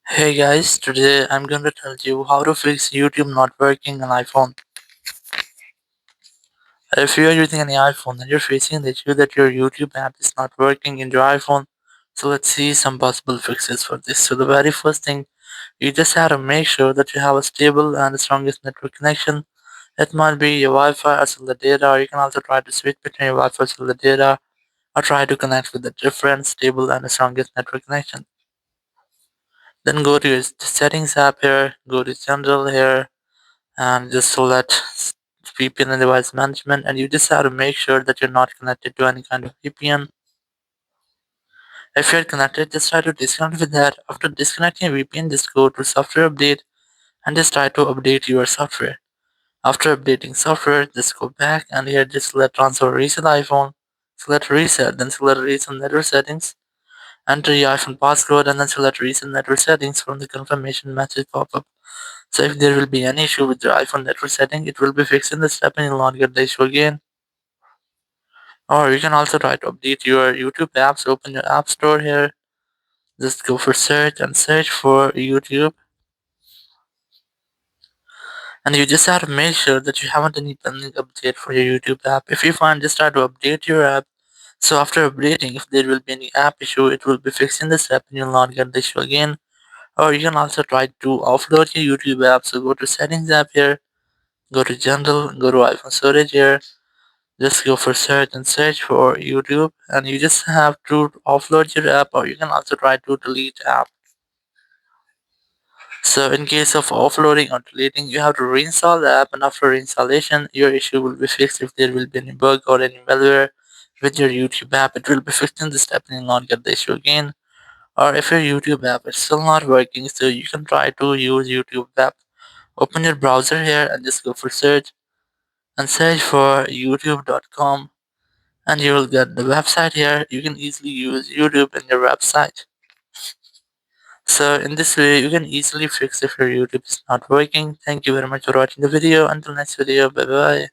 Hey guys, today I'm going to tell you how to fix YouTube not working on iPhone. If you are using any iPhone and you're facing the issue that your YouTube app is not working in your iPhone, so let's see some possible fixes for this. So the very first thing, you just have to make sure that you have a stable and the strongest network connection. It might be your Wi-Fi or cellular data, or you can also try to switch between your Wi-Fi and cellular data, or try to connect with a different, stable and the strongest network connection. Then go to your settings app here, go to general here, and just select VPN and device management, and you just have to make sure that you're not connected to any kind of VPN. If you're connected, just try to disconnect with that. After disconnecting your VPN, just go to software update and just try to update your software. After updating software, just go back and here just select transfer reset iPhone, select reset, then select reset network settings, enter your iPhone passcode, and then select reset network settings from the confirmation message pop up. So if there will be any issue with your iPhone network setting, it will be fixed in the step and you'll not get the issue again. Or you can also try to update your YouTube apps. Open your app store here. Just go for search and search for YouTube. And you just have to make sure that you haven't any pending update for your YouTube app. If you find, just try to update your app. So after updating, if there will be any app issue, it will be fixed in the step and you'll not get the issue again. Or you can also try to offload your YouTube app. So go to settings app here. Go to general. Go to iPhone storage here. Just go for search and search for YouTube, and you just have to offload your app, or you can also try to delete app. So in case of offloading or deleting, you have to reinstall the app, and after reinstallation your issue will be fixed. If there will be any bug or any malware with your YouTube app, it will be fixed in this step and you'll not get the issue again. Or if your YouTube app is still not working, so you can try to use YouTube app. Open your browser here and just go for search and search for youtube.com, and you will get the website here. You can easily use YouTube in your website. So in this way you can easily fix if your YouTube is not working. Thank you very much for watching the video. Until next video, bye bye.